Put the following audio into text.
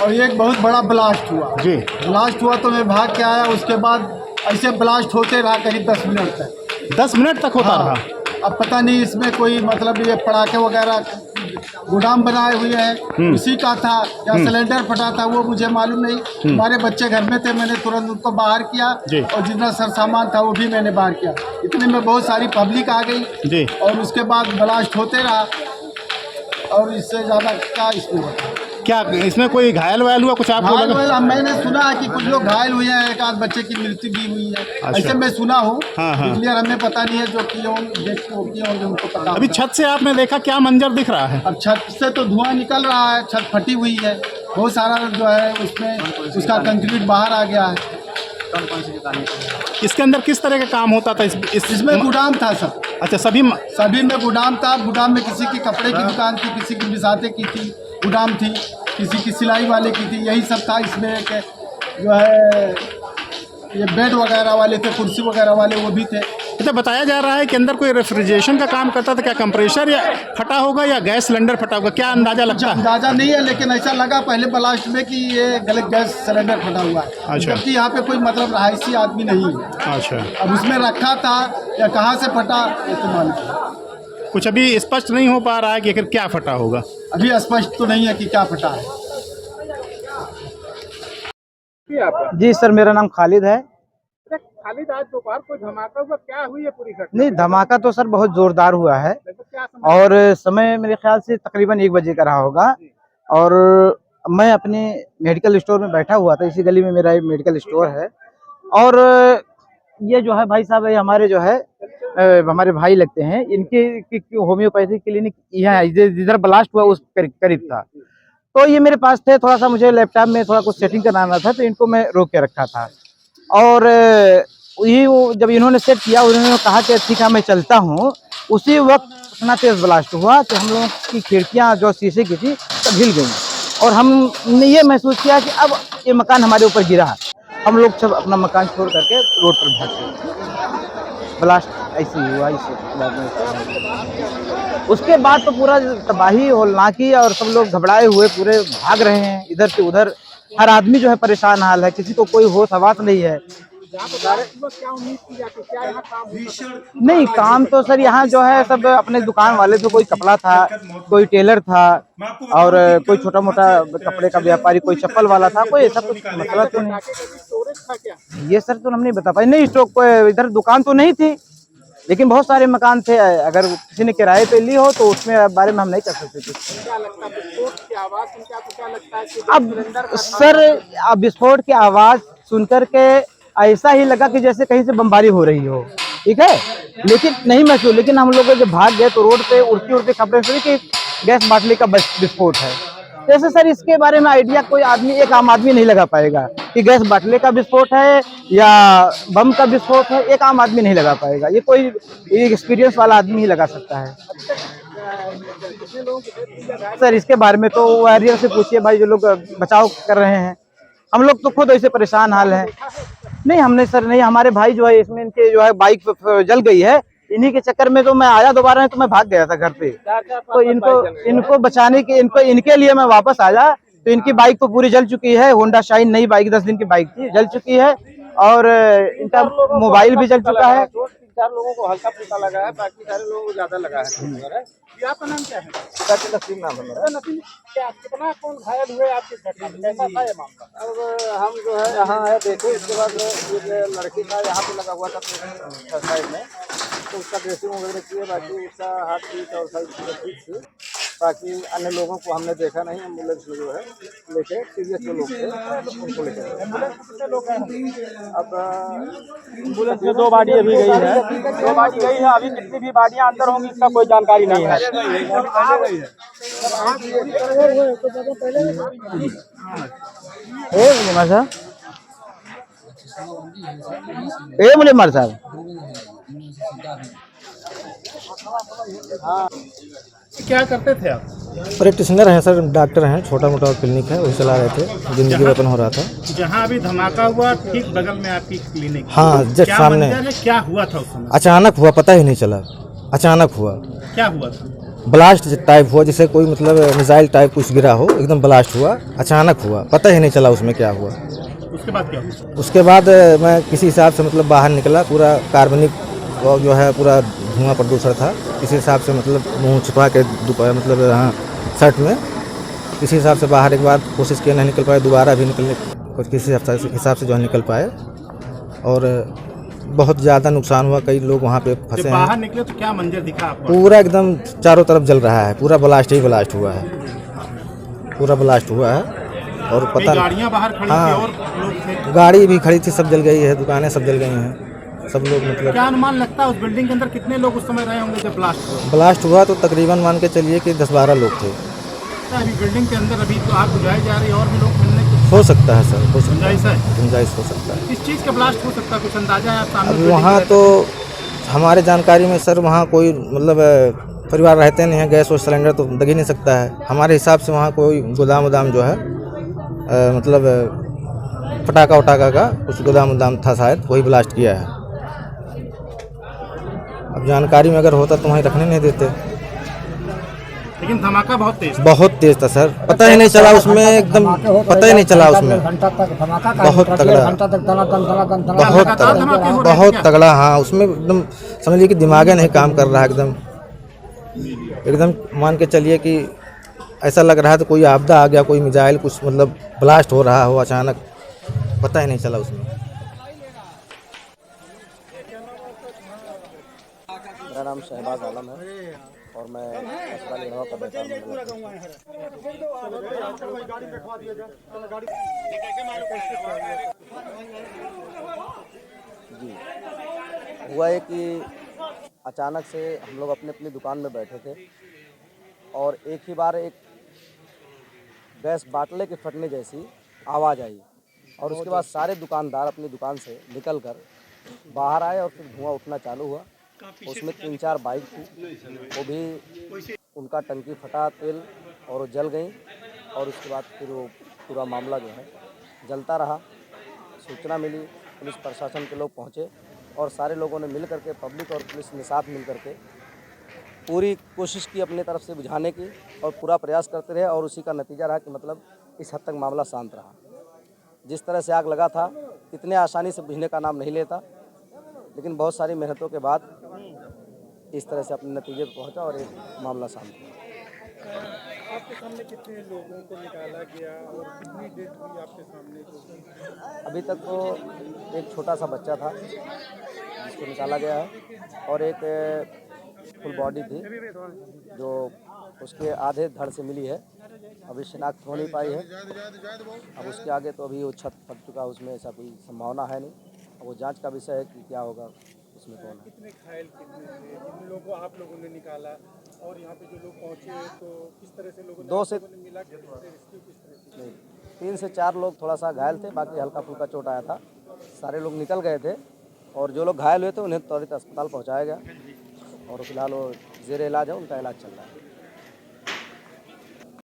और ये एक बहुत बड़ा ब्लास्ट हुआ जी। ब्लास्ट हुआ तो मैं भाग के आया, उसके बाद ऐसे ब्लास्ट होते रहा करीब 10 मिनट तक। 10 मिनट तक होता रहा। अब पता नहीं इसमें कोई मतलब ये पटाखे वगैरह गोदाम बनाए हुए हैं, उसी का था या सिलेंडर फटा था वो मुझे मालूम नहीं। हमारे बच्चे घर में थे, मैंने तुरंत उनको बाहर किया और जितना सर सामान था वो भी मैंने बाहर किया। इतने में बहुत सारी पब्लिक आ गई जी। और उसके बाद ब्लास्ट होते रहा और इससे ज़्यादा क्या इसमें होता। क्या इसमें कोई घायल वायल हुआ कुछ आपको लगा? मैंने सुना है कि कुछ लोग घायल हुए हैं, एक आध बच्चे की मृत्यु भी हुई है। अच्छा। ऐसे मैं सुना हूँ। क्लियर हमें पता नहीं है, जो किए उनको पता। अभी छत से आपने देखा, क्या मंजर दिख रहा है? अब छत से तो धुआं निकल रहा है, छत फटी हुई है, बहुत सारा जो है उसमें उसका कंक्रीट बाहर आ गया है। इसके अंदर किस तरह का काम होता था? इसमें गोदाम था सब। अच्छा, सभी में गोदाम था। गोदाम में किसी की कपड़े की दुकान थी, किसी की बिसाते की थी, गोदाम थी, किसी की सिलाई वाले की थी, यही सब था। इसमें एक जो है ये बेड वगैरह वाले थे, कुर्सी वगैरह वाले वो भी थे। अच्छा, बताया जा रहा है कि अंदर कोई रेफ्रिजरेशन का काम करता था। क्या कंप्रेसर या फटा होगा या गैस सिलेंडर फटा होगा, क्या अंदाजा लगता है? अंदाजा नहीं है, लेकिन ऐसा लगा पहले ब्लास्ट में कि ये गलत गैस सिलेंडर फटा हुआ है। अच्छा। जबकि यहाँ पे कोई मतलब रहायशी आदमी नहीं है। अच्छा। अब उसमें रखा था या कहाँ से फटा ये तो मालूम नहीं। कुछ अभी स्पष्ट नहीं हो पा रहा है कि आखिर क्या फटा होगा। अभी स्पष्ट तो नहीं है कि क्या फटा है। जी सर, मेरा नाम खालिद है। खालिद, आज दोपहर कोई धमाका हुआ, क्या हुई है पूरी घटना? नहीं, धमाका तो सर बहुत जोरदार हुआ है और समय मेरे ख्याल से तकरीबन 1 बजे का रहा होगा। और मैं अपने मेडिकल स्टोर में बैठा हुआ था, इसी गली में मेरा मेडिकल स्टोर है। और ये जो है भाई साहब, ये हमारे जो है हमारे भाई लगते हैं, इनके होम्योपैथी क्लिनिक यहाँ जिधर ब्लास्ट हुआ उस करीब था। तो ये मेरे पास थे, थोड़ा सा मुझे लैपटॉप में थोड़ा कुछ सेटिंग कराना था, तो इनको मैं रोक के रखा था। और यही वो जब इन्होंने सेट किया, उन्होंने कहा कि ठीक है मैं चलता हूँ। उसी वक्त इतना तेज ब्लास्ट हुआ कि हम लोगों की खिड़कियाँ जो शीशे की थी सब हिल गई और हमने ये महसूस किया कि अब ये मकान हमारे ऊपर गिरा। हम लोग सब अपना मकान छोड़ करके रोड पर भाग गए। ब्लास्ट ऐसे ही हुआ। उसके बाद तो पूरा तबाही होलनाकी और सब लोग घबराए हुए पूरे भाग रहे हैं इधर से उधर। हर आदमी जो है परेशान हाल है, किसी को कोई होश हवास नहीं है। नहीं, काम तो सर यहाँ जो है सब अपने दुकान वाले थे। कोई कपड़ा था, कोई टेलर था और कोई छोटा मोटा कपड़े का व्यापारी, कोई चप्पल वाला था। कोई ऐसा कुछ मसला तो नहीं। ये सर तो हम नहीं बता पाए। नहीं, स्टॉक इधर दुकान तो नहीं थी, लेकिन बहुत सारे मकान थे। अगर किसी ने किराए पे ली हो तो उसमें बारे में हम नहीं कर सकते थे। अब सर, अब विस्फोट की आवाज़ सुनकर के ऐसा ही लगा कि जैसे कहीं से बमबारी हो रही हो, ठीक है, लेकिन नहीं महसूस। लेकिन हम लोग जब भाग गए तो रोड पे उड़ती उड़ती खबरें सुनी कि गैस बाटली का विस्फोट है। जैसे सर इसके बारे में आइडिया कोई आदमी, एक आम आदमी नहीं लगा पाएगा कि गैस बाटले का विस्फोट है या बम का विस्फोट है। एक आम आदमी नहीं लगा पाएगा, ये कोई एक्सपीरियंस वाला आदमी ही लगा सकता है। सर इसके बारे में तो एरिया से पूछिए भाई, जो लोग बचाव कर रहे हैं। हम लोग तो खुद ऐसे परेशान हाल है। नहीं, हमने सर नहीं, हमारे भाई जो है इसमें इनके जो है बाइक जल गई है, इन्हीं के चक्कर में तो मैं आया दोबारा, तो मैं भाग गया था घर पे। तो इनको बचाने के, इनके लिए मैं वापस आया। तो इनकी बाइक तो पूरी जल चुकी है। होंडा शाइन नई बाइक 10 दिन की बाइक थी, जल चुकी है। और इनका मोबाइल भी जल चुका है। 4 लोगों को हल्का फुल्का लगा है, बाकी सारे लोगों को ज्यादा लगा है। आपका नाम क्या है? नसीम नाम है मेरा। नसीम, क्या कितना कौन घायल हुए आपकी घटना में, कैसा था ये मामला? अब हम जो है यहाँ आए देखे, इसके बाद ये लड़की का यहाँ पे लगा हुआ था साइड में, तो उसका ड्रेसिंग वगैरह किए, बाकी उसका हाथ ठीक और साइड ठीक थी। बाकी अन्य लोगों को हमने देखा नहीं। एम्बुलेंस में जो है लेके सीरियस जो लोग थे उनको लेके। कितने लोग हैं? अब एम्बुलेंस में 2 बाडी अभी गई है, 2 बाडी गई है। अभी कितनी भी बाडियाँ अंदर होंगी इसका कोई जानकारी नहीं है। मुझे साहब क्या करते थे आप? प्रैक्टिशनर हैं सर, डॉक्टर हैं। छोटा मोटा क्लिनिक है, वही चला रहे थे। जिंदगी वेतन हो रहा था। जहाँ अभी धमाका हुआ ठीक बगल में आपकी क्लिनिक? हाँ, जस्ट सामने। क्या हुआ था उस समय? अचानक हुआ, पता ही नहीं चला। अचानक हुआ। क्या हुआ था? ब्लास्ट टाइप हुआ, जैसे कोई मतलब मिसाइल टाइप कुछ गिरा हो, एकदम ब्लास्ट हुआ, अचानक हुआ, पता ही नहीं चला उसमें क्या हुआ। उसके बाद क्या हुआ? उसके बाद मैं किसी हिसाब से मतलब बाहर निकला, पूरा कार्बनिक और जो है पूरा धुआं प्रदूषण था। किसी हिसाब से मतलब मुंह छिपा के मतलब हाँ शर्ट में, किसी हिसाब से बाहर एक बार कोशिश किया, नहीं निकल पाए, दोबारा भी निकलने कुछ किसी हिसाब से जो है निकल पाए। और बहुत ज़्यादा नुकसान हुआ, कई लोग वहाँ पे फंसे जब हैं। बाहर निकले तो क्या मंजर दिखा आपको? पूरा एकदम चारों तरफ जल रहा है, पूरा ब्लास्ट ही ब्लास्ट हुआ है, पूरा ब्लास्ट हुआ है। और कई पता गाड़ियां बाहर खड़ी हाँ। थी और लोग थे। गाड़ी भी खड़ी थी, सब जल गई है, दुकानें सब जल गई हैं, सब लोग मतलब। क्या अनुमान लगता है उस बिल्डिंग के अंदर कितने लोग उस समय रहे होंगे जब ब्लास्ट हुआ? ब्लास्ट हुआ तो तकरीबन मान के चलिए कि 10-12 लोग थे। क्या अभी बिल्डिंग के अंदर अभी तो आग बुझाई जा रही है और भी लोग मिलने की हो सकता है सर, हो सकता गुंजाइश है, है? गुंजाइश हो सकता है। किस चीज़ का ब्लास्ट हो सकता है, कुछ अंदाजा है आप सामने? अब बिल्डिंग वहाँ में तो हमारे जानकारी में सर वहाँ कोई मतलब परिवार रहते नहीं हैं, गैस और सिलेंडर तो लग ही नहीं सकता है। हमारे हिसाब से वहाँ कोई गोदाम वदाम जो है मतलब पटाखा वटाखा का कुछ गोदाम वदाम था शायद, वही ब्लास्ट किया है। अब जानकारी में अगर होता तो वहीं रखने नहीं देते। लेकिन धमाका बहुत तेज। बहुत तेज था सर, पता ही नहीं चला उसमें, एकदम पता ही नहीं चला उसमें। घंटा तक धमाका बहुत तगड़ा, घंटा तक दनादन बहुत लगातार धमाके तगड़ा, हो रहे थे बहुत क्या? तगड़ा। हाँ, उसमें एकदम समझ लीजिए कि दिमाग नहीं काम कर रहा है, एकदम एकदम मान के चलिए कि ऐसा लग रहा है तो कोई आपदा आ गया, कोई मिसाइल कुछ मतलब ब्लास्ट हो रहा हो अचानक, पता ही नहीं चला उसमें। मेरा नाम शहबाज आलम है और मैं अस्पताल इलाहाबाद का बेहतर जी। हुआ है कि अचानक से हम लोग अपनी अपनी दुकान में बैठे थे और एक ही बार एक गैस बाटले के फटने जैसी आवाज़ आई और उसके बाद सारे दुकानदार अपनी दुकान से निकलकर बाहर आए और फिर धुआं उठना चालू हुआ। उसमें 3-4 बाइक थी, वो भी उनका टंकी फटा तेल और वो जल गई और उसके बाद फिर वो पूरा मामला जो है जलता रहा। सूचना मिली, पुलिस प्रशासन के लोग पहुँचे और सारे लोगों ने मिल करके, पब्लिक और पुलिस ने साथ मिल करके पूरी कोशिश की अपनी तरफ से बुझाने की और पूरा प्रयास करते रहे और उसी का नतीजा रहा कि मतलब इस हद तक मामला शांत रहा। जिस तरह से आग लगा था इतने आसानी से बुझने का नाम नहीं लेता, लेकिन बहुत सारी मेहनतों के बाद इस तरह से अपने नतीजे पर पहुंचा और एक मामला शांत हुआ। आपके सामने कितने लोगों को निकाला गया और कितनी डेथ हुई आपके सामने? अभी तक तो एक छोटा सा बच्चा था जिसको निकाला गया है और एक फुल बॉडी थी जो उसके आधे धड़ से मिली है, अभी शिनाख्त हो नहीं पाई है। अब उसके आगे तो अभी वो छत फट चुका है, उसमें ऐसा कोई संभावना है नहीं। अब वो जांच का विषय है कि क्या होगा उसमें कौन है। कितने घायल कितने थे, जिन लोगों को आप लोगों ने निकाला और यहाँ पे जो लोग पहुँचे तो किस तरह से लोगों ने दो से मिला, किस तरह से रेस्क्यू किस तरह से? नहीं, 3 से 4 लोग थोड़ा सा घायल थे, बाकी हल्का फुल्का चोट आया था। सारे लोग निकल गए थे और जो लोग घायल हुए थे उन्हें त्वरित अस्पताल पहुँचाया गया और फिलहाल वो जेर इलाज है, उनका इलाज चल रहा है।